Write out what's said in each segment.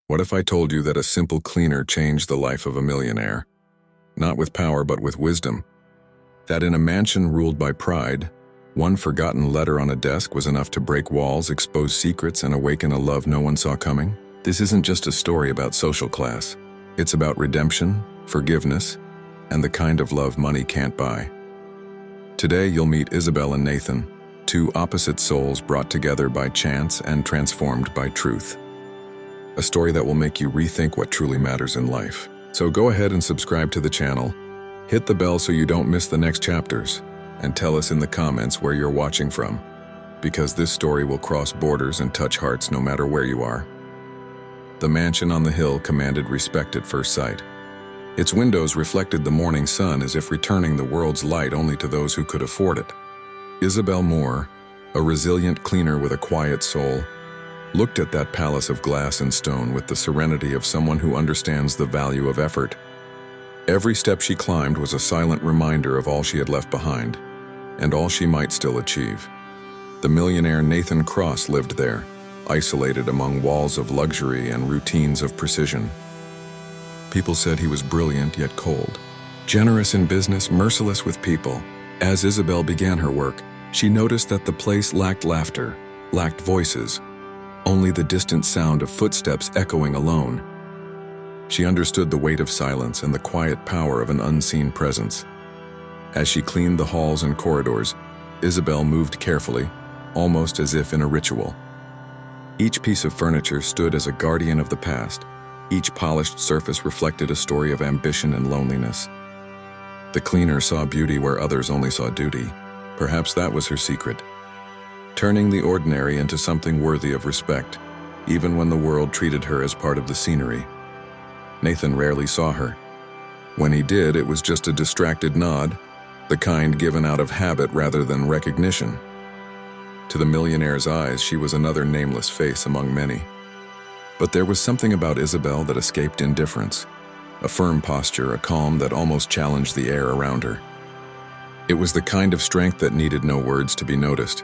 What if I told you that a simple cleaner changed the life of a millionaire? Not with power, but with wisdom. That in a mansion ruled by pride, one forgotten letter on a desk was enough to break walls, expose secrets, and awaken a love no one saw coming? This isn't just a story about social class. It's about redemption, forgiveness, and the kind of love money can't buy. Today, you'll meet Isabelle and Nathan, two opposite souls brought together by chance and transformed by truth. A story that will make you rethink what truly matters in life. So go ahead and subscribe to the channel, hit the bell so you don't miss the next chapters, and tell us in the comments where you're watching from, because this story will cross borders and touch hearts no matter where you are. The mansion on the hill commanded respect at first sight. Its windows reflected the morning sun as if returning the world's light only to those who could afford it. Isabelle Moore, a resilient cleaner with a quiet soul, looked at that palace of glass and stone with the serenity of someone who understands the value of effort. Every step she climbed was a silent reminder of all she had left behind, and all she might still achieve. The millionaire Nathan Cross lived there, isolated among walls of luxury and routines of precision. People said he was brilliant yet cold, generous in business, merciless with people. As Isabelle began her work, she noticed that the place lacked laughter, lacked voices, only the distant sound of footsteps echoing alone. She understood the weight of silence and the quiet power of an unseen presence. As she cleaned the halls and corridors, Isabelle moved carefully, almost as if in a ritual. Each piece of furniture stood as a guardian of the past. Each polished surface reflected a story of ambition and loneliness. The cleaner saw beauty where others only saw duty. Perhaps that was her secret. Turning the ordinary into something worthy of respect, even when the world treated her as part of the scenery. Nathan rarely saw her. When he did, it was just a distracted nod, the kind given out of habit rather than recognition. To the millionaire's eyes, she was another nameless face among many. But there was something about Isabelle that escaped indifference, a firm posture, a calm that almost challenged the air around her. It was the kind of strength that needed no words to be noticed.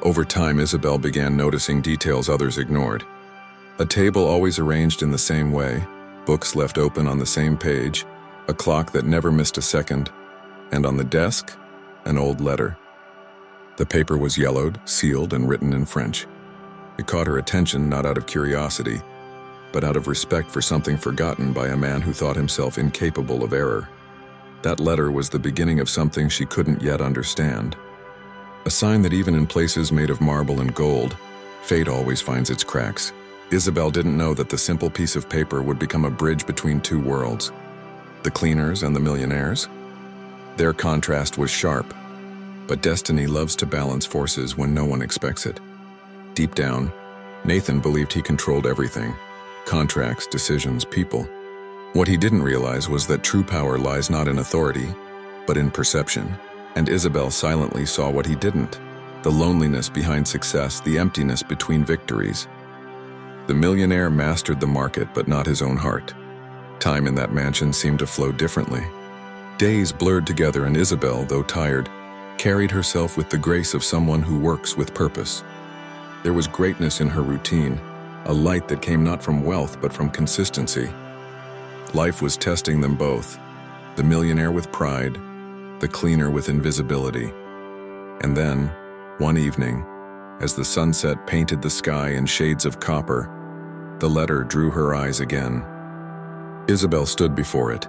Over time, Isabelle began noticing details others ignored. A table always arranged in the same way, books left open on the same page, a clock that never missed a second, and on the desk, an old letter. The paper was yellowed, sealed, and written in French. It caught her attention not out of curiosity, but out of respect for something forgotten by a man who thought himself incapable of error. That letter was the beginning of something she couldn't yet understand. A sign that even in places made of marble and gold, fate always finds its cracks. Isabelle didn't know that the simple piece of paper would become a bridge between two worlds, the cleaners and the millionaires. Their contrast was sharp, but destiny loves to balance forces when no one expects it. Deep down, Nathan believed he controlled everything: contracts, decisions, people. What he didn't realize was that true power lies not in authority, but in perception. And Isabelle silently saw what he didn't: the loneliness behind success, the emptiness between victories. The millionaire mastered the market, but not his own heart. Time in that mansion seemed to flow differently. Days blurred together, and Isabelle, though tired, carried herself with the grace of someone who works with purpose. There was greatness in her routine, a light that came not from wealth but from consistency. Life was testing them both, the millionaire with pride, the cleaner with invisibility. And then, one evening, as the sunset painted the sky in shades of copper, the letter drew her eyes again. Isabelle stood before it,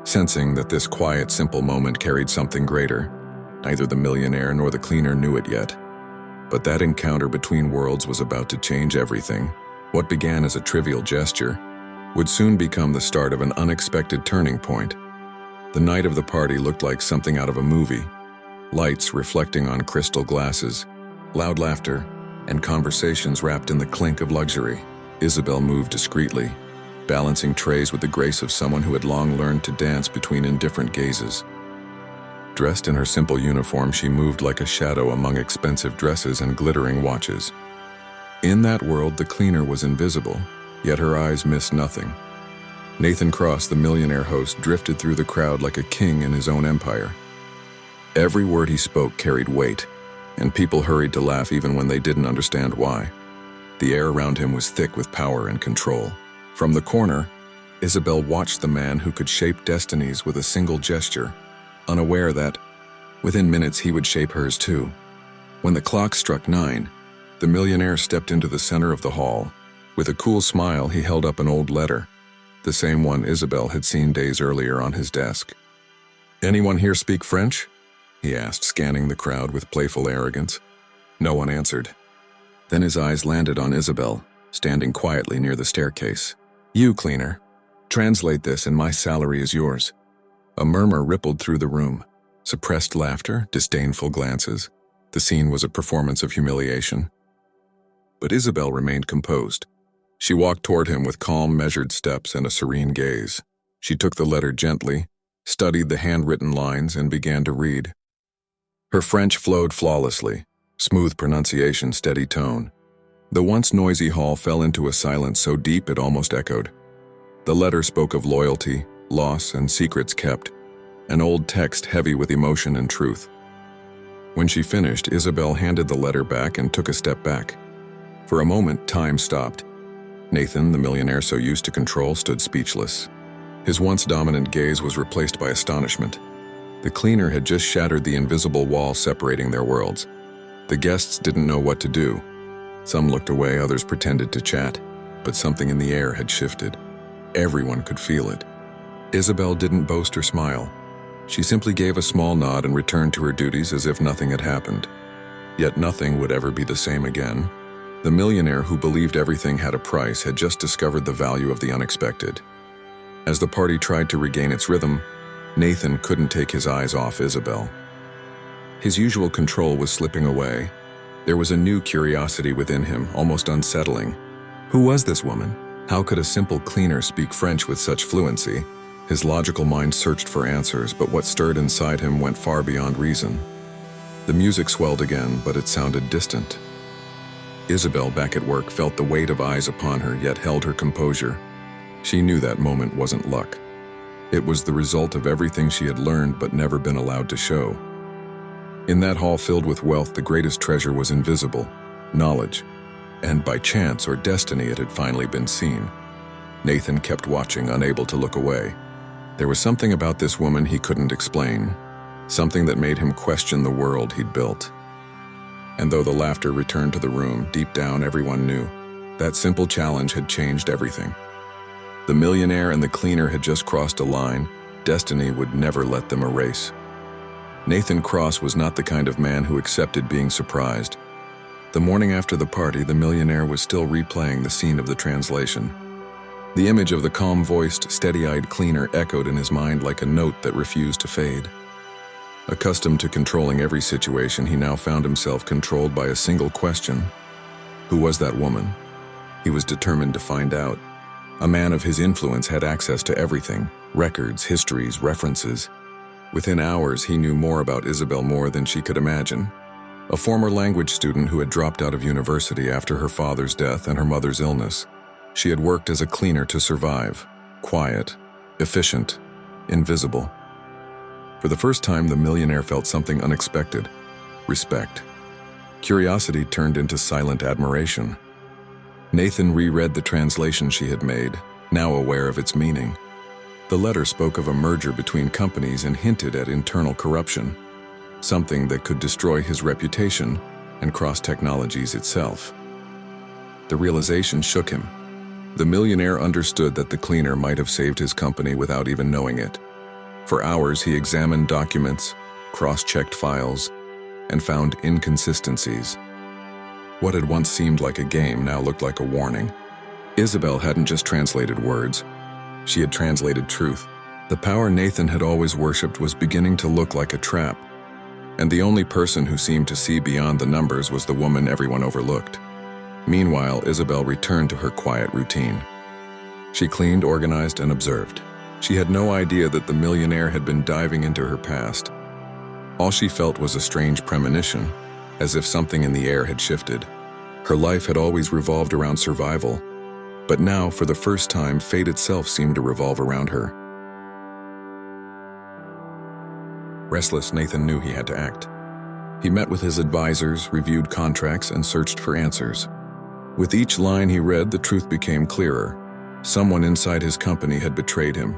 sensing that this quiet, simple moment carried something greater. Neither the millionaire nor the cleaner knew it yet. But that encounter between worlds was about to change everything. What began as a trivial gesture would soon become the start of an unexpected turning point. The night of the party looked like something out of a movie. Lights reflecting on crystal glasses, loud laughter, and conversations wrapped in the clink of luxury. Isabelle moved discreetly, balancing trays with the grace of someone who had long learned to dance between indifferent gazes. Dressed in her simple uniform, she moved like a shadow among expensive dresses and glittering watches. In that world, the cleaner was invisible, yet her eyes missed nothing. Nathan Cross, the millionaire host, drifted through the crowd like a king in his own empire. Every word he spoke carried weight, and people hurried to laugh even when they didn't understand why. The air around him was thick with power and control. From the corner, Isabelle watched the man who could shape destinies with a single gesture, unaware that, within minutes, he would shape hers too. When the clock struck 9, the millionaire stepped into the center of the hall. With a cool smile, he held up an old letter, the same one Isabelle had seen days earlier on his desk. "Anyone here speak French?" he asked, scanning the crowd with playful arrogance. No one answered. Then his eyes landed on Isabelle, standing quietly near the staircase. "You, cleaner. Translate this and my salary is yours." A murmur rippled through the room. Suppressed laughter, disdainful glances. The scene was a performance of humiliation. But Isabelle remained composed. She walked toward him with calm, measured steps and a serene gaze. She took the letter gently, studied the handwritten lines, and began to read. Her French flowed flawlessly, smooth pronunciation, steady tone. The once noisy hall fell into a silence so deep it almost echoed. The letter spoke of loyalty, loss, and secrets kept, an old text heavy with emotion and truth. When she finished, Isabelle handed the letter back and took a step back. For a moment, time stopped. Nathan, the millionaire so used to control, stood speechless. His once dominant gaze was replaced by astonishment. The cleaner had just shattered the invisible wall separating their worlds. The guests didn't know what to do. Some looked away, others pretended to chat, but something in the air had shifted. Everyone could feel it. Isabelle didn't boast or smile. She simply gave a small nod and returned to her duties as if nothing had happened. Yet nothing would ever be the same again. The millionaire who believed everything had a price had just discovered the value of the unexpected. As the party tried to regain its rhythm, Nathan couldn't take his eyes off Isabelle. His usual control was slipping away. There was a new curiosity within him, almost unsettling. Who was this woman? How could a simple cleaner speak French with such fluency? His logical mind searched for answers, but what stirred inside him went far beyond reason. The music swelled again, but it sounded distant. Isabelle, back at work, felt the weight of eyes upon her, yet held her composure. She knew that moment wasn't luck. It was the result of everything she had learned but never been allowed to show. In that hall filled with wealth, the greatest treasure was invisible, knowledge. And by chance or destiny, it had finally been seen. Nathan kept watching, unable to look away. There was something about this woman he couldn't explain, something that made him question the world he'd built. And though the laughter returned to the room, deep down everyone knew that simple challenge had changed everything. The millionaire and the cleaner had just crossed a line destiny would never let them erase. Nathan Cross was not the kind of man who accepted being surprised. The morning after the party, the millionaire was still replaying the scene of the translation. The image of the calm-voiced, steady-eyed cleaner echoed in his mind like a note that refused to fade. Accustomed to controlling every situation, he now found himself controlled by a single question. Who was that woman? He was determined to find out. A man of his influence had access to everything: records, histories, references. Within hours, he knew more about Isabelle more than she could imagine. A former language student who had dropped out of university after her father's death and her mother's illness. She had worked as a cleaner to survive. Quiet, efficient, invisible. For the first time, the millionaire felt something unexpected: respect. Curiosity turned into silent admiration. Nathan reread the translation she had made, now aware of its meaning. The letter spoke of a merger between companies and hinted at internal corruption, something that could destroy his reputation and cross technologies itself. The realization shook him. The millionaire understood that the cleaner might have saved his company without even knowing it. For hours, he examined documents, cross-checked files, and found inconsistencies. What had once seemed like a game now looked like a warning. Isabelle hadn't just translated words. She had translated truth. The power Nathan had always worshipped was beginning to look like a trap. And the only person who seemed to see beyond the numbers was the woman everyone overlooked. Meanwhile, Isabelle returned to her quiet routine. She cleaned, organized, and observed. She had no idea that the millionaire had been diving into her past. All she felt was a strange premonition, as if something in the air had shifted. Her life had always revolved around survival, but now, for the first time, fate itself seemed to revolve around her. Restless, Nathan knew he had to act. He met with his advisors, reviewed contracts, and searched for answers. With each line he read, the truth became clearer. Someone inside his company had betrayed him,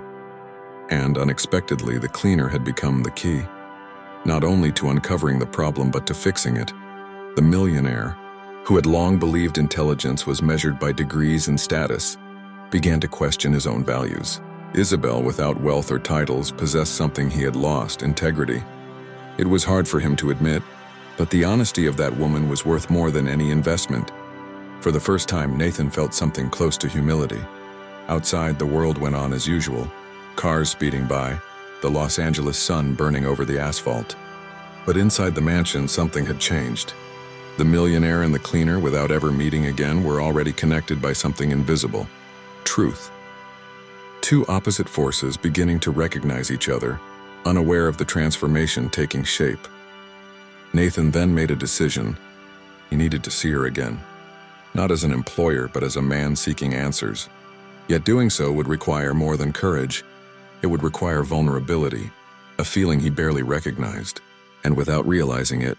and unexpectedly the cleaner had become the key, not only to uncovering the problem but to fixing it. The millionaire, who had long believed intelligence was measured by degrees and status, began to question his own values. Isabelle, without wealth or titles, possessed something he had lost: integrity. It was hard for him to admit, but the honesty of that woman was worth more than any investment. For the first time, Nathan felt something close to humility. Outside, the world went on as usual. Cars speeding by, the Los Angeles sun burning over the asphalt. But inside the mansion, something had changed. The millionaire and the cleaner, without ever meeting again, were already connected by something invisible: truth. Two opposite forces beginning to recognize each other, unaware of the transformation taking shape. Nathan then made a decision. He needed to see her again. Not as an employer, but as a man seeking answers. Yet doing so would require more than courage. It would require vulnerability, a feeling he barely recognized. And without realizing it,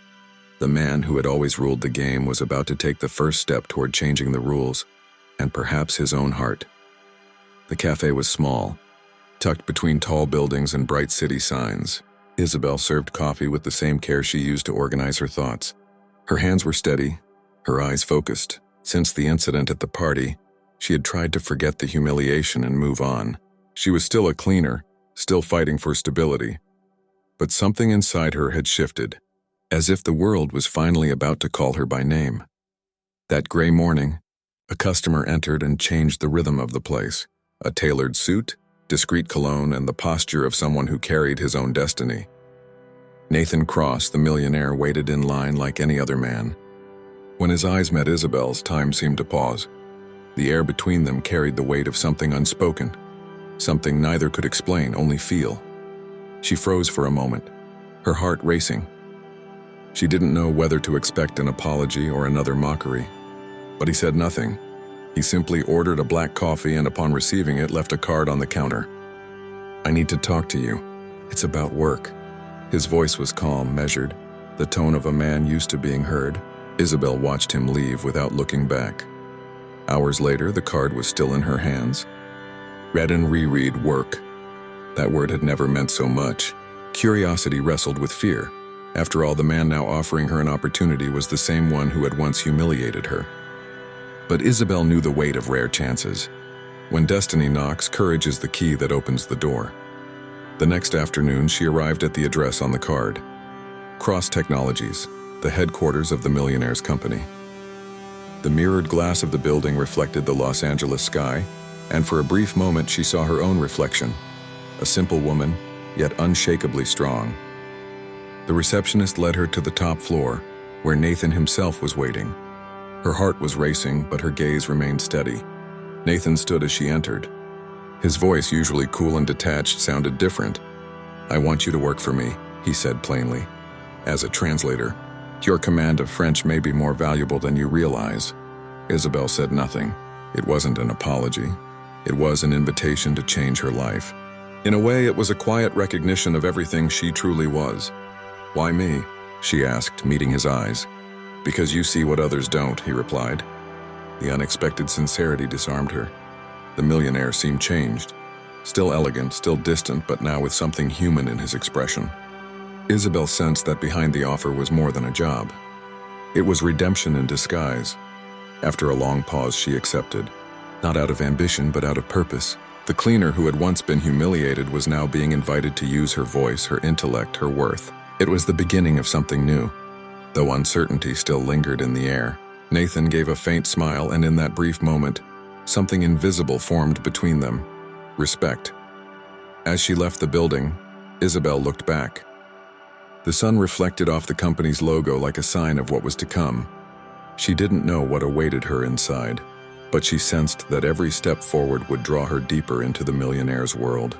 the man who had always ruled the game was about to take the first step toward changing the rules, and perhaps his own heart. The cafe was small, tucked between tall buildings and bright city signs. Isabelle served coffee with the same care she used to organize her thoughts. Her hands were steady, her eyes focused. Since the incident at the party, she had tried to forget the humiliation and move on. She was still a cleaner, still fighting for stability. But something inside her had shifted, as if the world was finally about to call her by name. That gray morning, a customer entered and changed the rhythm of the place. A tailored suit, discreet cologne, and the posture of someone who carried his own destiny. Nathan Cross, the millionaire, waited in line like any other man. When his eyes met Isabelle's, time seemed to pause. The air between them carried the weight of something unspoken, something neither could explain, only feel. She froze for a moment, her heart racing. She didn't know whether to expect an apology or another mockery. But he said nothing. He simply ordered a black coffee and upon receiving it left a card on the counter. "I need to talk to you. It's about work." His voice was calm, measured, the tone of a man used to being heard. Isabelle watched him leave without looking back. Hours later, the card was still in her hands. Read and reread work. That word had never meant so much. Curiosity wrestled with fear. After all, the man now offering her an opportunity was the same one who had once humiliated her. But Isabelle knew the weight of rare chances. When destiny knocks, courage is the key that opens the door. The next afternoon, she arrived at the address on the card. Cross Technologies, the headquarters of the millionaire's company. The mirrored glass of the building reflected the Los Angeles sky, and for a brief moment she saw her own reflection. A simple woman, yet unshakably strong. The receptionist led her to the top floor, where Nathan himself was waiting. Her heart was racing, but her gaze remained steady. Nathan stood as she entered. His voice, usually cool and detached, sounded different. "I want you to work for me," he said plainly. "As a translator, your command of French may be more valuable than you realize." Isabelle said nothing. It wasn't an apology. It was an invitation to change her life. In a way, it was a quiet recognition of everything she truly was. "Why me?" she asked, meeting his eyes. "Because you see what others don't," he replied. The unexpected sincerity disarmed her. The millionaire seemed changed. Still elegant, still distant, but now with something human in his expression. Isabelle sensed that behind the offer was more than a job. It was redemption in disguise. After a long pause, she accepted. Not out of ambition, but out of purpose. The cleaner who had once been humiliated was now being invited to use her voice, her intellect, her worth. It was the beginning of something new. Though uncertainty still lingered in the air, Nathan gave a faint smile, and in that brief moment, something invisible formed between them: respect. As she left the building, Isabelle looked back. The sun reflected off the company's logo like a sign of what was to come. She didn't know what awaited her inside, but she sensed that every step forward would draw her deeper into the millionaire's world,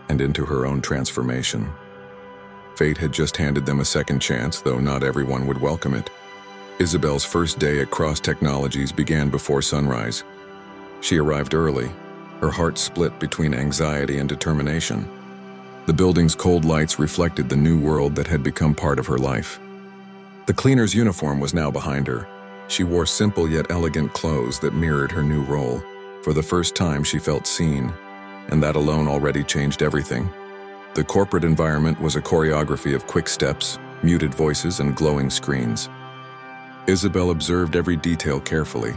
and into her own transformation. Fate had just handed them a second chance, though not everyone would welcome it. Isabelle's first day at Cross Technologies began before sunrise. She arrived early, her heart split between anxiety and determination. The building's cold lights reflected the new world that had become part of her life. The cleaner's uniform was now behind her. She wore simple yet elegant clothes that mirrored her new role. For the first time, she felt seen, and that alone already changed everything. The corporate environment was a choreography of quick steps, muted voices, and glowing screens. Isabelle observed every detail carefully,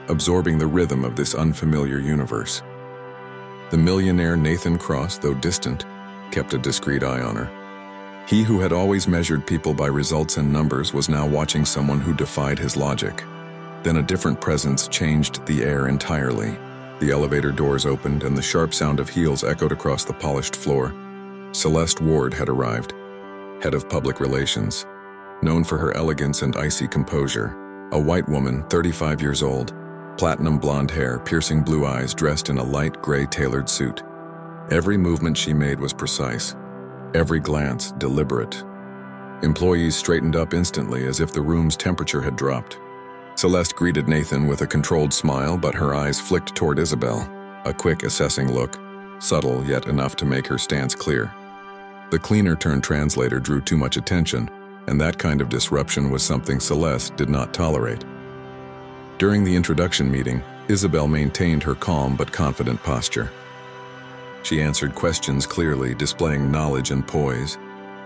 absorbing the rhythm of this unfamiliar universe. The millionaire Nathan Cross, though distant, kept a discreet eye on her. He who had always measured people by results and numbers was now watching someone who defied his logic. Then a different presence changed the air entirely. The elevator doors opened and the sharp sound of heels echoed across the polished floor. Celeste Ward had arrived, head of public relations, known for her elegance and icy composure. A white woman, 35 years old, platinum blonde hair, piercing blue eyes, dressed in a light gray tailored suit. Every movement she made was precise, every glance deliberate. Employees straightened up instantly as if the room's temperature had dropped. Celeste greeted Nathan with a controlled smile, but her eyes flicked toward Isabelle, a quick, assessing look, subtle yet enough to make her stance clear. The cleaner-turned-translator drew too much attention, and that kind of disruption was something Celeste did not tolerate. During the introduction meeting, Isabelle maintained her calm but confident posture. She answered questions clearly, displaying knowledge and poise.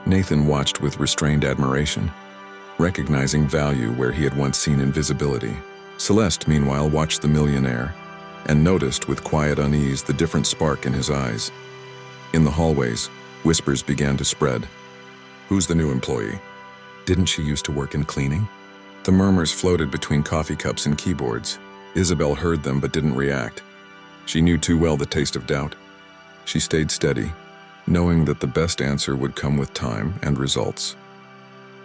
Nathan watched with restrained admiration, recognizing value where he had once seen invisibility. Celeste, meanwhile, watched the millionaire and noticed with quiet unease the different spark in his eyes. In the hallways, whispers began to spread. "Who's the new employee? Didn't she used to work in cleaning?" The murmurs floated between coffee cups and keyboards. Isabelle heard them but didn't react. She knew too well the taste of doubt. She stayed steady, knowing that the best answer would come with time and results.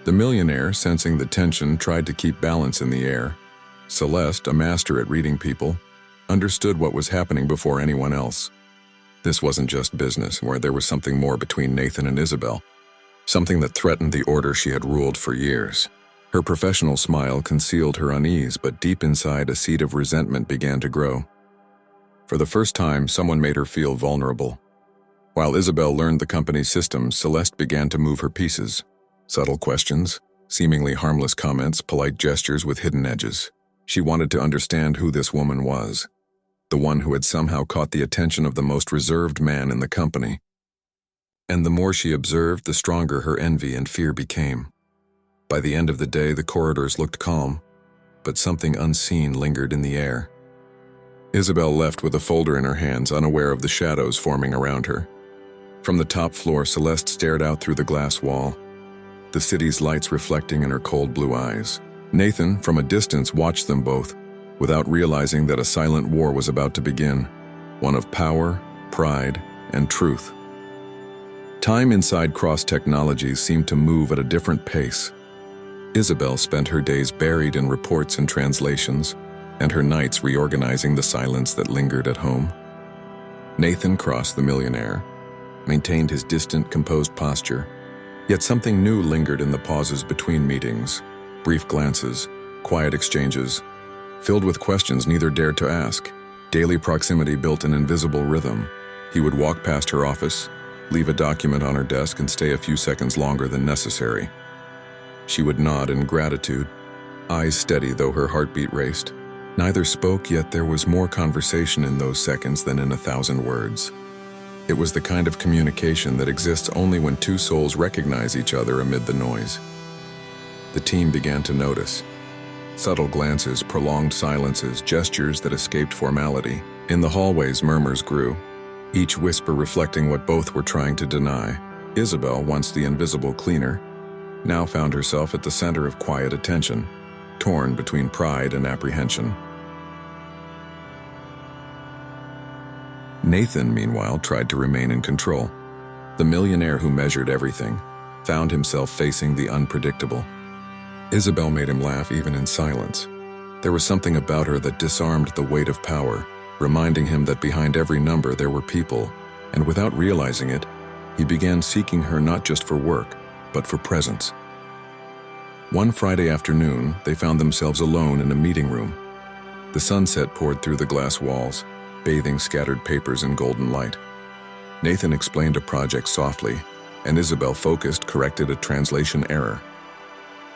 The millionaire, sensing the tension, tried to keep balance in the air. Celeste, a master at reading people, understood what was happening before anyone else. This wasn't just business, where there was something more between Nathan and Isabelle, something that threatened the order she had ruled for years. Her professional smile concealed her unease, but deep inside a seed of resentment began to grow. For the first time, someone made her feel vulnerable. While Isabelle learned the company's systems, Celeste began to move her pieces. Subtle questions, seemingly harmless comments, polite gestures with hidden edges. She wanted to understand who this woman was, the one who had somehow caught the attention of the most reserved man in the company. And the more she observed, the stronger her envy and fear became. By the end of the day, the corridors looked calm, but something unseen lingered in the air. Isabelle left with a folder in her hands, unaware of the shadows forming around her. From the top floor, Celeste stared out through the glass wall, the city's lights reflecting in her cold blue eyes. Nathan, from a distance, watched them both, without realizing that a silent war was about to begin, one of power, pride, and truth. Time inside Cross Technologies seemed to move at a different pace. Isabelle spent her days buried in reports and translations, and her nights reorganizing the silence that lingered at home. Nathan Cross, the millionaire, maintained his distant, composed posture, yet something new lingered in the pauses between meetings, brief glances, quiet exchanges, filled with questions neither dared to ask. Daily proximity built an invisible rhythm. He would walk past her office, leave a document on her desk, and stay a few seconds longer than necessary. She would nod in gratitude, eyes steady though her heartbeat raced. Neither spoke, yet there was more conversation in those seconds than in 1,000 words. It was the kind of communication that exists only when two souls recognize each other amid the noise. The team began to notice. Subtle glances, prolonged silences, gestures that escaped formality. In the hallways, murmurs grew, each whisper reflecting what both were trying to deny. Isabelle, once the invisible cleaner, now found herself at the center of quiet attention, torn between pride and apprehension. Nathan, meanwhile, tried to remain in control. The millionaire who measured everything found himself facing the unpredictable. Isabelle made him laugh even in silence. There was something about her that disarmed the weight of power, reminding him that behind every number there were people, and without realizing it, he began seeking her not just for work, but for presence. One Friday afternoon, they found themselves alone in a meeting room. The sunset poured through the glass walls, bathing scattered papers in golden light. Nathan explained a project softly, and Isabelle, focused, corrected a translation error.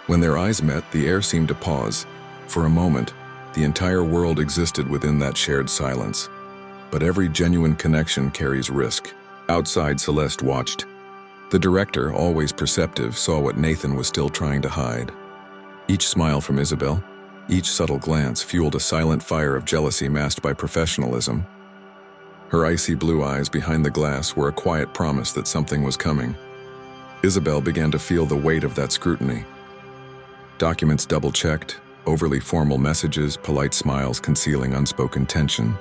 When their eyes met, the air seemed to pause. For a moment, The entire world existed within that shared silence. But every genuine connection carries risk. Outside, Celeste watched. The director, always perceptive, saw what Nathan was still trying to hide. Each smile from Isabelle, each subtle glance fueled a silent fire of jealousy masked by professionalism. Her icy blue eyes behind the glass were a quiet promise that something was coming. Isabelle began to feel the weight of that scrutiny. Documents double-checked, overly formal messages, polite smiles concealing unspoken tension.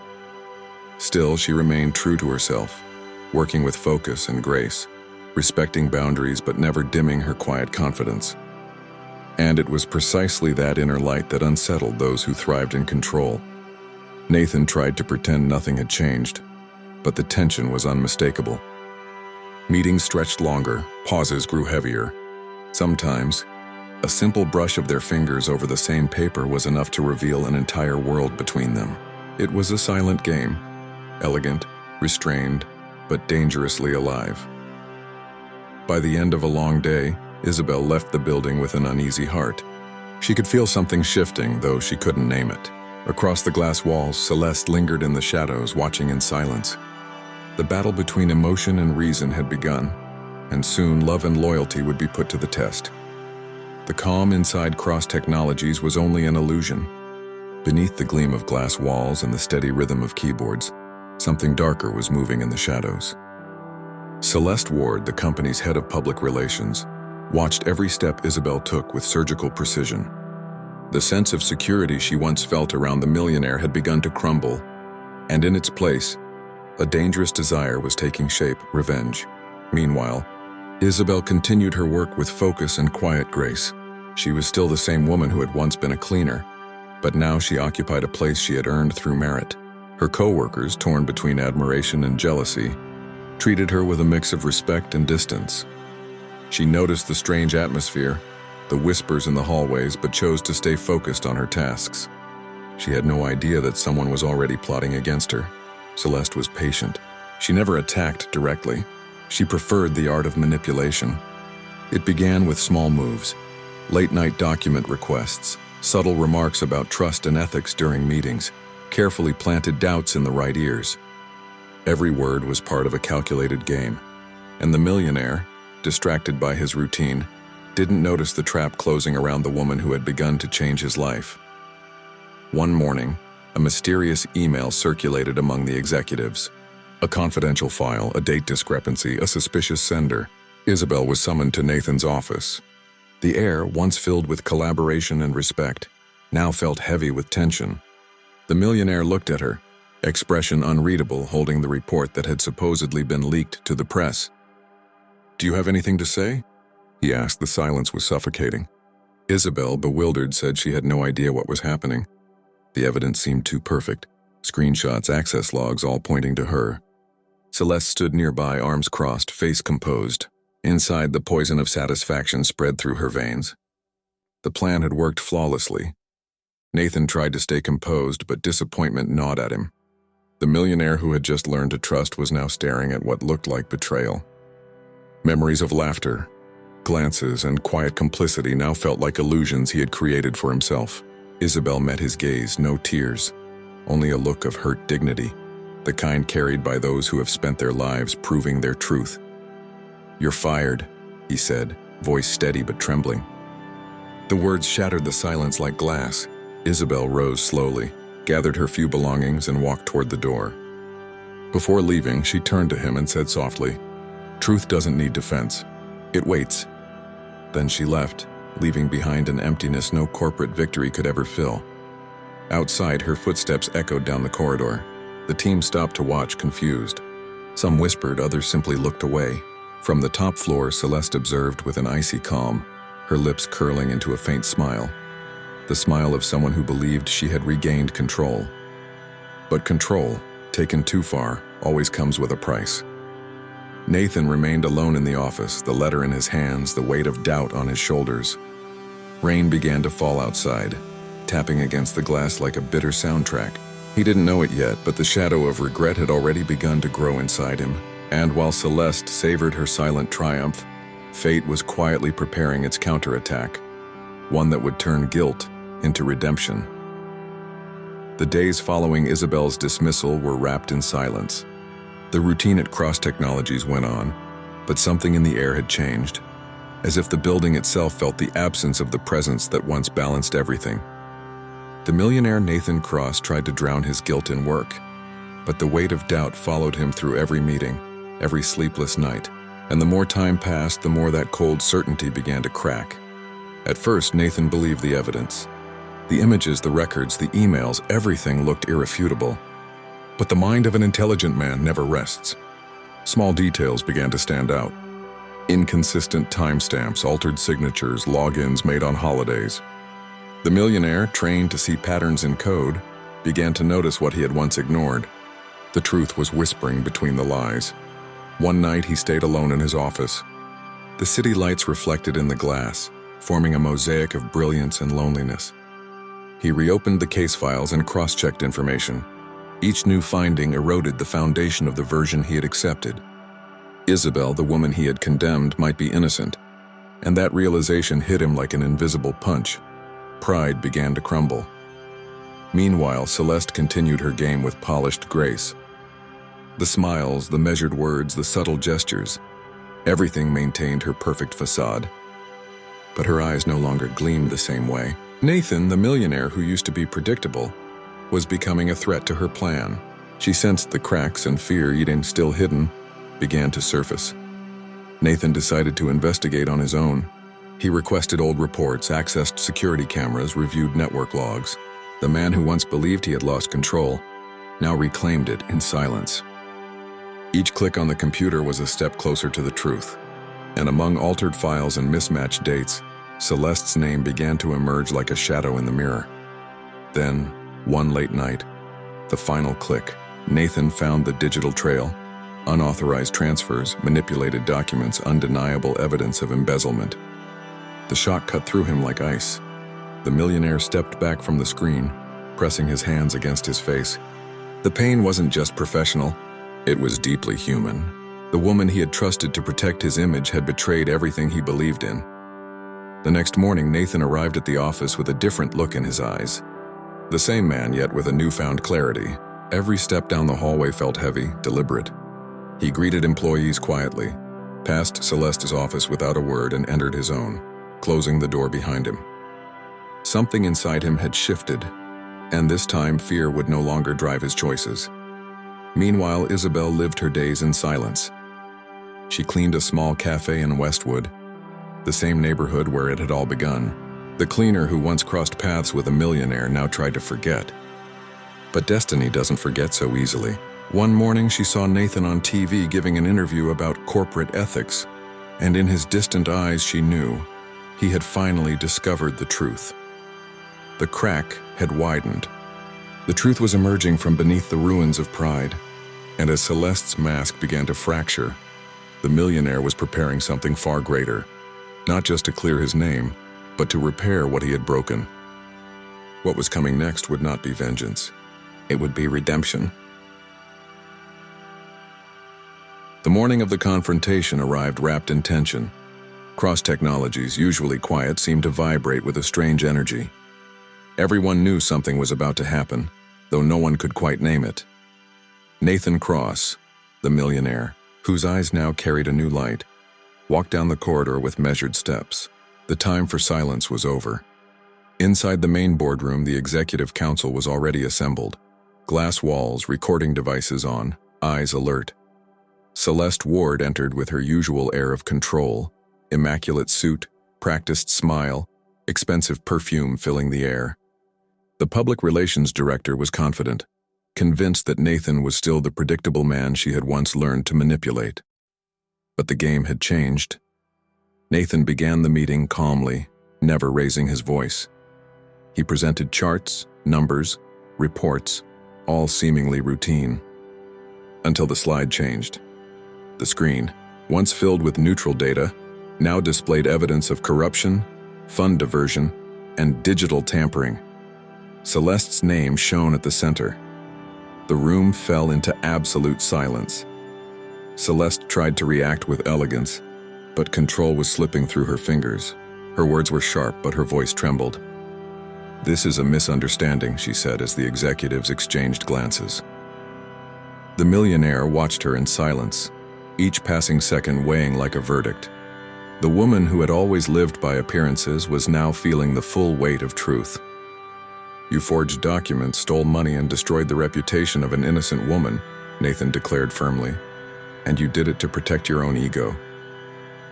Still, she remained true to herself, working with focus and grace, respecting boundaries but never dimming her quiet confidence. And it was precisely that inner light that unsettled those who thrived in control. Nathan tried to pretend nothing had changed, but the tension was unmistakable. Meetings stretched longer, pauses grew heavier. Sometimes, a simple brush of their fingers over the same paper was enough to reveal an entire world between them. It was a silent game, elegant, restrained, but dangerously alive. By the end of a long day, Isabelle left the building with an uneasy heart. She could feel something shifting, though she couldn't name it. Across the glass walls, Celeste lingered in the shadows, watching in silence. The battle between emotion and reason had begun, and soon love and loyalty would be put to the test. The calm inside Cross Technologies was only an illusion. Beneath the gleam of glass walls and the steady rhythm of keyboards, something darker was moving in the shadows. Celeste Ward, the company's head of public relations, watched every step Isabelle took with surgical precision. The sense of security she once felt around the Millionaire had begun to crumble, and in its place, a dangerous desire was taking shape: revenge. Meanwhile, Isabelle continued her work with focus and quiet grace. She was still the same woman who had once been a cleaner, but now she occupied a place she had earned through merit. Her co-workers, torn between admiration and jealousy, treated her with a mix of respect and distance. She noticed the strange atmosphere, the whispers in the hallways, but chose to stay focused on her tasks. She had no idea that someone was already plotting against her. Celeste was patient. She never attacked directly. She preferred the art of manipulation. It began with small moves, late-night document requests, subtle remarks about trust and ethics during meetings, carefully planted doubts in the right ears. Every word was part of a calculated game, and the Millionaire, distracted by his routine, didn't notice the trap closing around the woman who had begun to change his life. One morning, a mysterious email circulated among the executives. A confidential file, a date discrepancy, a suspicious sender. Isabelle was summoned to Nathan's office. The air, once filled with collaboration and respect, now felt heavy with tension. The Millionaire looked at her, expression unreadable, holding the report that had supposedly been leaked to the press. "Do you have anything to say?" he asked. The silence was suffocating. Isabelle, bewildered, said she had no idea what was happening. The evidence seemed too perfect. Screenshots, access logs, all pointing to her. Celeste stood nearby, arms crossed, face composed. Inside, the poison of satisfaction spread through her veins. The plan had worked flawlessly. Nathan tried to stay composed, but disappointment gnawed at him. The Millionaire who had just learned to trust was now staring at what looked like betrayal. Memories of laughter, glances, and quiet complicity now felt like illusions he had created for himself. Isabelle met his gaze, no tears, only a look of hurt dignity, the kind carried by those who have spent their lives proving their truth. "You're fired," he said, voice steady but trembling. The words shattered the silence like glass. Isabelle rose slowly, gathered her few belongings, and walked toward the door. Before leaving, she turned to him and said softly, "Truth doesn't need defense. It waits." Then she left, leaving behind an emptiness no corporate victory could ever fill. Outside, her footsteps echoed down the corridor. The team stopped to watch, confused. Some whispered, others simply looked away. From the top floor, Celeste observed with an icy calm, her lips curling into a faint smile. The smile of someone who believed she had regained control. But control, taken too far, always comes with a price. Nathan remained alone in the office, the letter in his hands, the weight of doubt on his shoulders. Rain began to fall outside, tapping against the glass like a bitter soundtrack. He didn't know it yet, but the shadow of regret had already begun to grow inside him. And while Celeste savored her silent triumph, fate was quietly preparing its counterattack, one that would turn guilt into redemption. The days following Isabelle's dismissal were wrapped in silence. The routine at Cross Technologies went on, but something in the air had changed, as if the building itself felt the absence of the presence that once balanced everything. The millionaire Nathan Cross tried to drown his guilt in work, but the weight of doubt followed him through every meeting, every sleepless night, and the more time passed, the more that cold certainty began to crack. At first, Nathan believed the evidence. The images, the records, the emails, everything looked irrefutable. But the mind of an intelligent man never rests. Small details began to stand out. Inconsistent timestamps, altered signatures, logins made on holidays. The millionaire, trained to see patterns in code, began to notice what he had once ignored. The truth was whispering between the lies. One night he stayed alone in his office. The city lights reflected in the glass, forming a mosaic of brilliance and loneliness. He reopened the case files and cross-checked information. Each new finding eroded the foundation of the version he had accepted. Isabelle, the woman he had condemned, might be innocent, and that realization hit him like an invisible punch. Pride began to crumble. Meanwhile, Celeste continued her game with polished grace. The smiles, the measured words, the subtle gestures, everything maintained her perfect facade. But her eyes no longer gleamed the same way. Nathan, the millionaire who used to be predictable, was becoming a threat to her plan. She sensed the cracks and fear, even still hidden, began to surface. Nathan decided to investigate on his own. He requested old reports, accessed security cameras, reviewed network logs. The man who once believed he had lost control now reclaimed it in silence. Each click on the computer was a step closer to the truth, and among altered files and mismatched dates, Celeste's name began to emerge like a shadow in the mirror. Then, one late night, the final click, Nathan found the digital trail, unauthorized transfers, manipulated documents, undeniable evidence of embezzlement. The shock cut through him like ice. The millionaire stepped back from the screen, pressing his hands against his face. The pain wasn't just professional, it was deeply human. The woman he had trusted to protect his image had betrayed everything he believed in. The next morning, Nathan arrived at the office with a different look in his eyes. The same man, yet with a newfound clarity. Every step down the hallway felt heavy, deliberate. He greeted employees quietly, passed Celeste's office without a word, and entered his own, closing the door behind him. Something inside him had shifted, and this time fear would no longer drive his choices. Meanwhile, Isabelle lived her days in silence. She cleaned a small cafe in Westwood, the same neighborhood where it had all begun. The cleaner who once crossed paths with a millionaire now tried to forget. But destiny doesn't forget so easily. One morning, she saw Nathan on TV giving an interview about corporate ethics, and in his distant eyes she knew he had finally discovered the truth. The crack had widened. The truth was emerging from beneath the ruins of pride, and as Celeste's mask began to fracture, the millionaire was preparing something far greater, not just to clear his name, but to repair what he had broken. What was coming next would not be vengeance. It would be redemption. The morning of the confrontation arrived wrapped in tension. Cross Technologies, usually quiet, seemed to vibrate with a strange energy. Everyone knew something was about to happen, though no one could quite name it. Nathan Cross, the millionaire, whose eyes now carried a new light, walked down the corridor with measured steps. The time for silence was over. Inside the main boardroom, the executive council was already assembled. Glass walls, recording devices on, eyes alert. Celeste Ward entered with her usual air of control, immaculate suit, practiced smile, expensive perfume filling the air. The public relations director was confident, convinced that Nathan was still the predictable man she had once learned to manipulate. But the game had changed. Nathan began the meeting calmly, never raising his voice. He presented charts, numbers, reports, all seemingly routine. Until the slide changed. The screen, once filled with neutral data, now displayed evidence of corruption, fund diversion, and digital tampering. Celeste's name shone at the center. The room fell into absolute silence. Celeste tried to react with elegance, but control was slipping through her fingers. Her words were sharp, but her voice trembled. "This is a misunderstanding," she said as the executives exchanged glances. The millionaire watched her in silence, each passing second weighing like a verdict. The woman who had always lived by appearances was now feeling the full weight of truth. "You forged documents, stole money, and destroyed the reputation of an innocent woman," Nathan declared firmly. "And you did it to protect your own ego."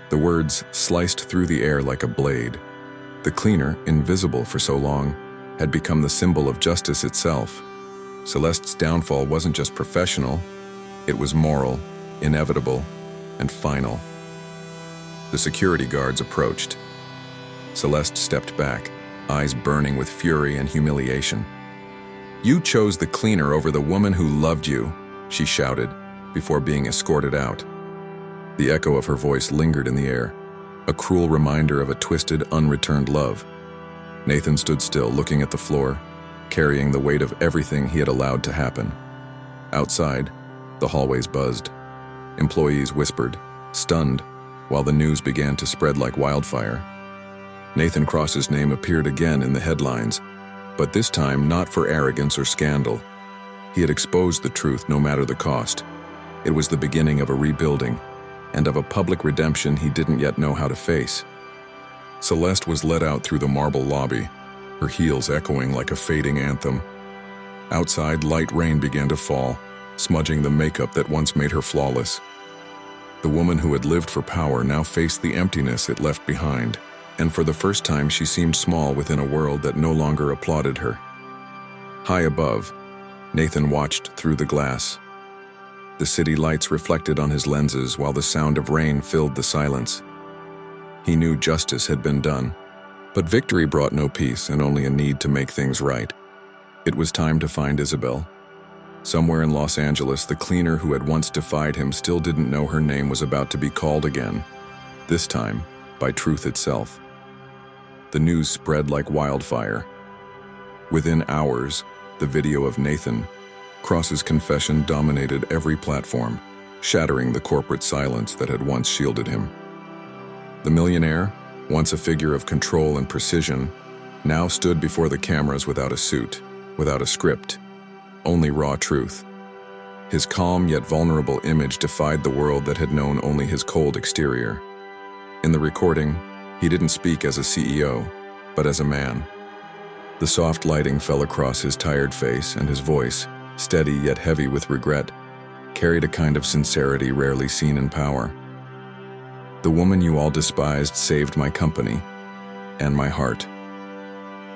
The words sliced through the air like a blade. The cleaner, invisible for so long, had become the symbol of justice itself. Celeste's downfall wasn't just professional, it was moral, inevitable, and final. The security guards approached. Celeste stepped back, eyes burning with fury and humiliation. "You chose the cleaner over the woman who loved you," she shouted, before being escorted out. The echo of her voice lingered in the air, a cruel reminder of a twisted, unreturned love. Nathan stood still, looking at the floor, carrying the weight of everything he had allowed to happen. Outside, the hallways buzzed. Employees whispered, stunned, while the news began to spread like wildfire. Nathan Cross's name appeared again in the headlines, but this time not for arrogance or scandal. He had exposed the truth no matter the cost. It was the beginning of a rebuilding, and of a public redemption he didn't yet know how to face. Celeste was led out through the marble lobby, her heels echoing like a fading anthem. Outside, light rain began to fall, smudging the makeup that once made her flawless. The woman who had lived for power now faced the emptiness it left behind, and for the first time she seemed small within a world that no longer applauded her. High above, Nathan watched through the glass. The city lights reflected on his lenses while the sound of rain filled the silence. He knew justice had been done, but victory brought no peace and only a need to make things right. It was time to find Isabelle. Somewhere in Los Angeles, the cleaner who had once defied him still didn't know her name was about to be called again, this time by truth itself. The news spread like wildfire. Within hours, the video of Nathan Cross's confession dominated every platform, shattering the corporate silence that had once shielded him. The millionaire, once a figure of control and precision, now stood before the cameras without a suit, without a script, only raw truth. His calm yet vulnerable image defied the world that had known only his cold exterior. In the recording, he didn't speak as a CEO, but as a man. The soft lighting fell across his tired face, and his voice, steady yet heavy with regret, carried a kind of sincerity rarely seen in power. "The woman you all despised saved my company and my heart."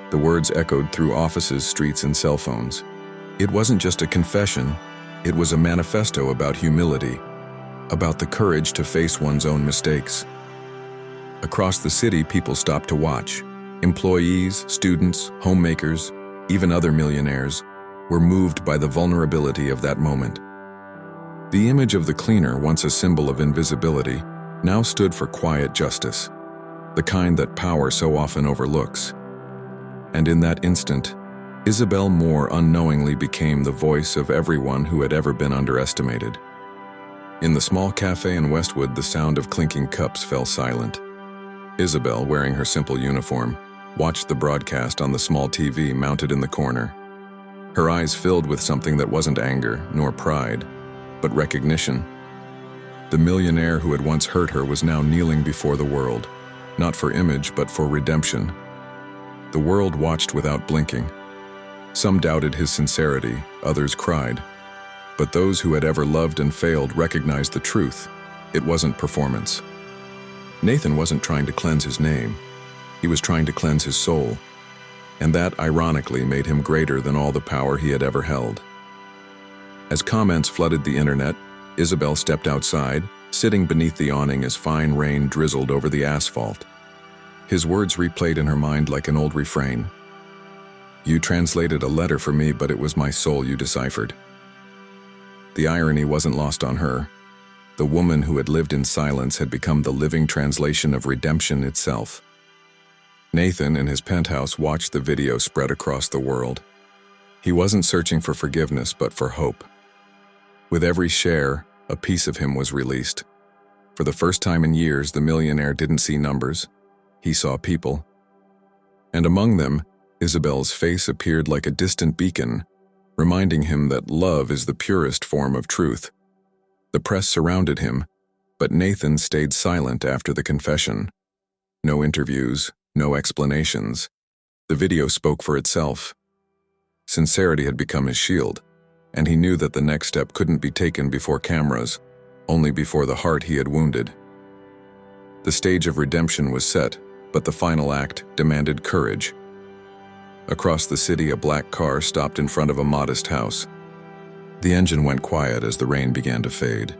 The words echoed through offices, streets, and cell phones. It wasn't just a confession, it was a manifesto about humility, about the courage to face one's own mistakes. Across the city, people stopped to watch. Employees, students, homemakers, even other millionaires, were moved by the vulnerability of that moment. The image of the cleaner, once a symbol of invisibility, now stood for quiet justice, the kind that power so often overlooks. And in that instant, Isabelle more unknowingly became the voice of everyone who had ever been underestimated. In the small cafe in Westwood, the sound of clinking cups fell silent. Isabelle, wearing her simple uniform, watched the broadcast on the small TV mounted in the corner. Her eyes filled with something that wasn't anger nor pride, but recognition. The millionaire who had once hurt her was now kneeling before the world, not for image but for redemption. The world watched without blinking. Some doubted his sincerity, others cried. But those who had ever loved and failed recognized the truth. It wasn't performance. Nathan wasn't trying to cleanse his name. He was trying to cleanse his soul. And that, ironically, made him greater than all the power he had ever held. As comments flooded the internet, Isabelle stepped outside, sitting beneath the awning as fine rain drizzled over the asphalt. His words replayed in her mind like an old refrain. "You translated a letter for me, but it was my soul you deciphered." The irony wasn't lost on her. The woman who had lived in silence had become the living translation of redemption itself. Nathan, in his penthouse, watched the video spread across the world. He wasn't searching for forgiveness, but for hope. With every share, a piece of him was released. For the first time in years, the millionaire didn't see numbers. He saw people. And among them, Isabelle's face appeared like a distant beacon, reminding him that love is the purest form of truth. The press surrounded him, but Nathan stayed silent after the confession. No interviews, no explanations. The video spoke for itself. Sincerity had become his shield, and he knew that the next step couldn't be taken before cameras, only before the heart he had wounded. The stage of redemption was set, but the final act demanded courage. Across the city, a black car stopped in front of a modest house. The engine went quiet as the rain began to fade.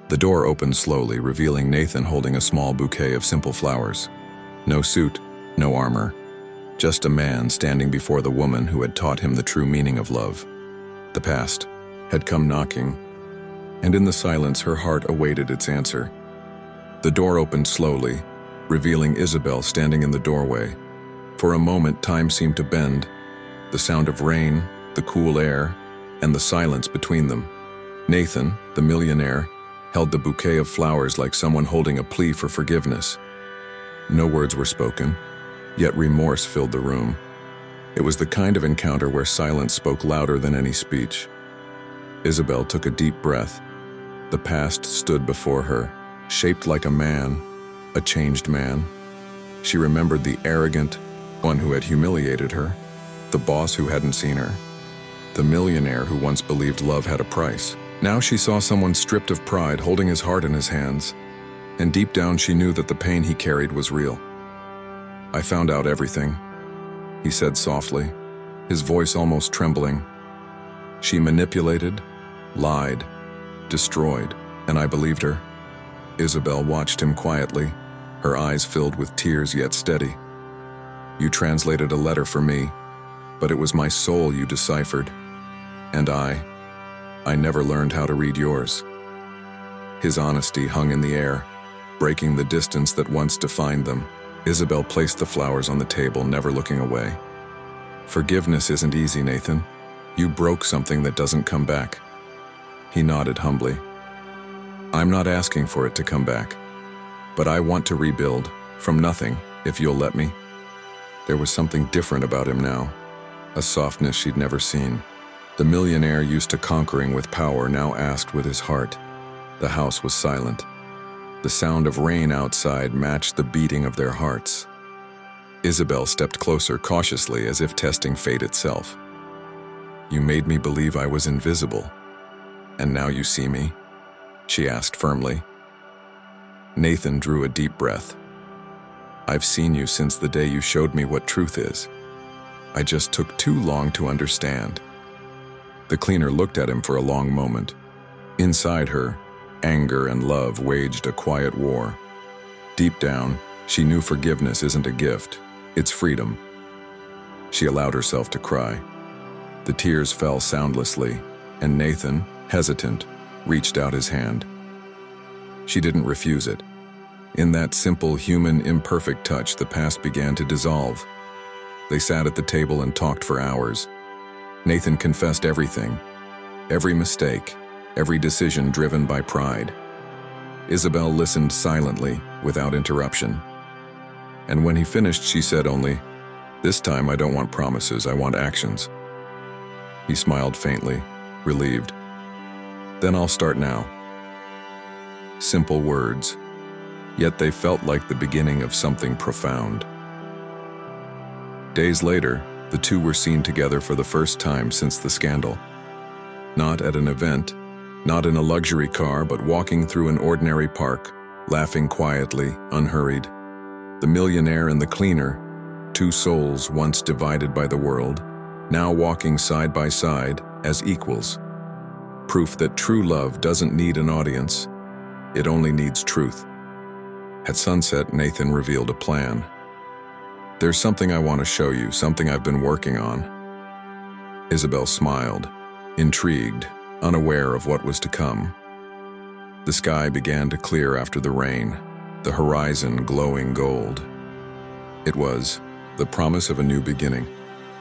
The door opened slowly, revealing Nathan holding a small bouquet of simple flowers. No suit, no armor, just a man standing before the woman who had taught him the true meaning of love. The past had come knocking, and in the silence her heart awaited its answer. The door opened slowly, revealing Isabelle standing in the doorway. For a moment, time seemed to bend. The sound of rain, the cool air, and the silence between them. Nathan, the millionaire, held the bouquet of flowers like someone holding a plea for forgiveness. No words were spoken, yet remorse filled the room. It was the kind of encounter where silence spoke louder than any speech. Isabelle took a deep breath. The past stood before her, shaped like a man, a changed man. She remembered the arrogant one who had humiliated her, the boss who hadn't seen her, the millionaire who once believed love had a price. Now she saw someone stripped of pride, holding his heart in his hands, and deep down she knew that the pain he carried was real. "I found out everything," he said softly, his voice almost trembling. "She manipulated, lied, destroyed, and I believed her." Isabelle watched him quietly, her eyes filled with tears yet steady. "You translated a letter for me, but it was my soul you deciphered. And I never learned how to read yours." His honesty hung in the air, breaking the distance that once defined them. Isabelle placed the flowers on the table, never looking away. "Forgiveness isn't easy, Nathan. You broke something that doesn't come back." He nodded humbly. "I'm not asking for it to come back, but I want to rebuild, from nothing, if you'll let me." There was something different about him now, a softness she'd never seen. The millionaire used to conquering with power now asked with his heart. The house was silent. The sound of rain outside matched the beating of their hearts. Isabelle stepped closer cautiously, as if testing fate itself. "You made me believe I was invisible, and now you see me?" she asked firmly. Nathan drew a deep breath. "I've seen you since the day you showed me what truth is. I just took too long to understand." The cleaner looked at him for a long moment. Inside her, anger and love waged a quiet war. Deep down, she knew forgiveness isn't a gift, it's freedom. She allowed herself to cry. The tears fell soundlessly, and Nathan, hesitant, reached out his hand. She didn't refuse it. In that simple, human, imperfect touch, the past began to dissolve. They sat at the table and talked for hours. Nathan confessed everything, every mistake, every decision driven by pride. Isabelle listened silently, without interruption. And when he finished, she said only, "This time I don't want promises, I want actions." He smiled faintly, relieved. "Then I'll start now." Simple words, yet they felt like the beginning of something profound. Days later, the two were seen together for the first time since the scandal. Not at an event, not in a luxury car, but walking through an ordinary park, laughing quietly, unhurried. The millionaire and the cleaner, two souls once divided by the world, now walking side by side as equals. Proof that true love doesn't need an audience, it only needs truth. At sunset, Nathan revealed a plan. "There's something I want to show you, something I've been working on." Isabelle smiled, intrigued, unaware of what was to come. The sky began to clear after the rain, the horizon glowing gold. It was the promise of a new beginning,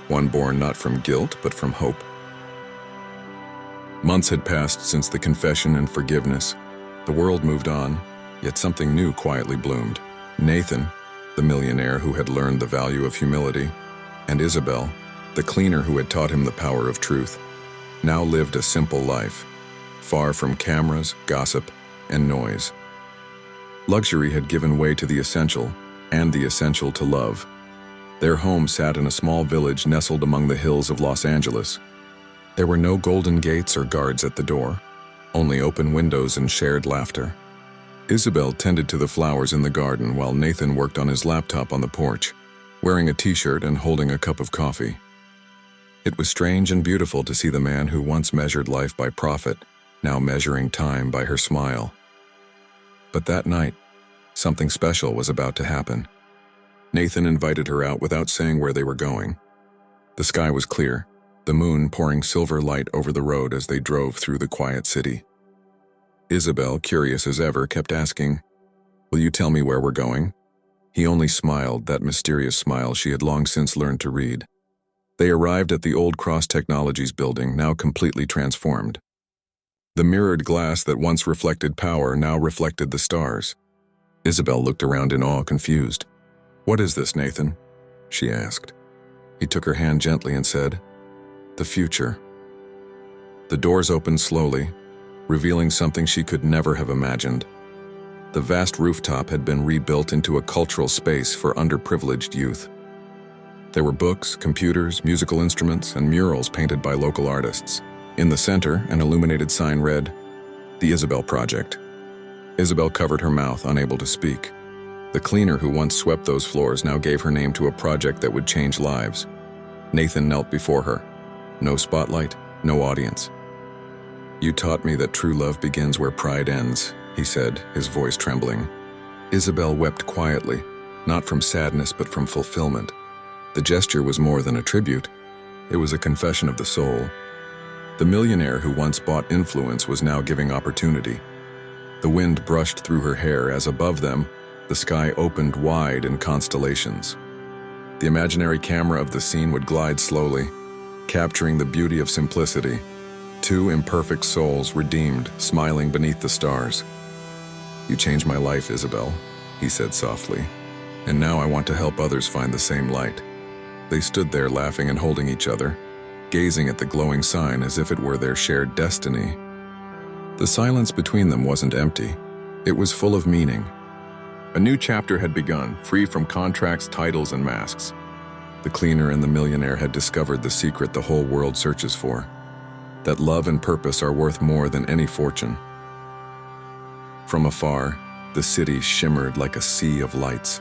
one born not from guilt but from hope. Months had passed since the confession and forgiveness. The world moved on, yet something new quietly bloomed. Nathan, the millionaire who had learned the value of humility, And Isabelle, the cleaner who had taught him the power of truth, now lived a simple life, far from cameras, gossip, and noise. Luxury had given way to the essential, and the essential to love. Their home sat in a small village nestled among the hills of Los Angeles. There were no golden gates or guards at the door, only open windows and shared laughter. Isabelle tended to the flowers in the garden while Nathan worked on his laptop on the porch, wearing a t-shirt and holding a cup of coffee. It was strange and beautiful to see the man who once measured life by profit, now measuring time by her smile. But that night, something special was about to happen. Nathan invited her out without saying where they were going. The sky was clear, the moon pouring silver light over the road as they drove through the quiet city. Isabelle, curious as ever, kept asking, "Will you tell me where we're going?" He only smiled, that mysterious smile she had long since learned to read. They arrived at the old Cross Technologies building, now completely transformed. The mirrored glass that once reflected power now reflected the stars. Isabelle looked around in awe, confused. "What is this, Nathan?" she asked. He took her hand gently and said, "The future." The doors opened slowly, revealing something she could never have imagined. The vast rooftop had been rebuilt into a cultural space for underprivileged youth. There were books, computers, musical instruments, and murals painted by local artists. In the center, an illuminated sign read, "The Isabelle Project." Isabelle covered her mouth, unable to speak. The cleaner who once swept those floors now gave her name to a project that would change lives. Nathan knelt before her. No spotlight, no audience. "You taught me that true love begins where pride ends," he said, his voice trembling. Isabelle wept quietly, not from sadness but from fulfillment. The gesture was more than a tribute. It was a confession of the soul. The millionaire who once bought influence was now giving opportunity. The wind brushed through her hair as above them, the sky opened wide in constellations. The imaginary camera of the scene would glide slowly, capturing the beauty of simplicity. Two imperfect souls redeemed, smiling beneath the stars. "You changed my life, Isabelle," he said softly, "and now I want to help others find the same light." They stood there laughing and holding each other, gazing at the glowing sign as if it were their shared destiny. The silence between them wasn't empty. It was full of meaning. A new chapter had begun, free from contracts, titles, and masks. The cleaner and the millionaire had discovered the secret the whole world searches for, that love and purpose are worth more than any fortune. From afar, the city shimmered like a sea of lights.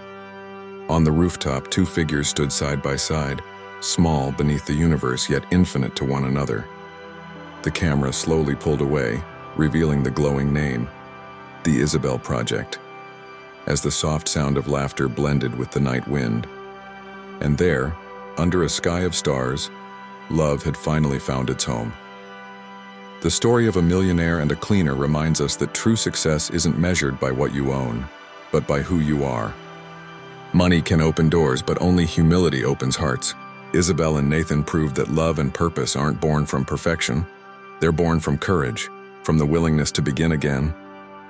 On the rooftop, two figures stood side by side, small beneath the universe, yet infinite to one another. The camera slowly pulled away, revealing the glowing name, The Isabelle Project, as the soft sound of laughter blended with the night wind. And there, under a sky of stars, love had finally found its home. The story of a millionaire and a cleaner reminds us that true success isn't measured by what you own, but by who you are. Money can open doors, but only humility opens hearts. Isabelle and Nathan proved that love and purpose aren't born from perfection. They're born from courage, from the willingness to begin again,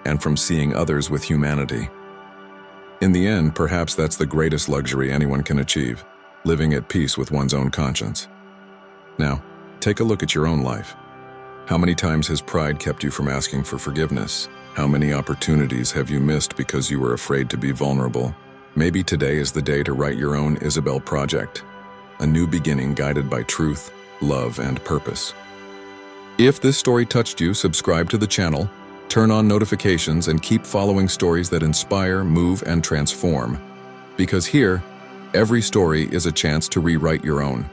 and from seeing others with humanity. In the end, perhaps that's the greatest luxury anyone can achieve, living at peace with one's own conscience. Now, take a look at your own life. How many times has pride kept you from asking for forgiveness? How many opportunities have you missed because you were afraid to be vulnerable? Maybe today is the day to write your own Isabelle Project, a new beginning guided by truth, love, and purpose. If this story touched you, subscribe to the channel, turn on notifications, and keep following stories that inspire, move, and transform. Because here, every story is a chance to rewrite your own.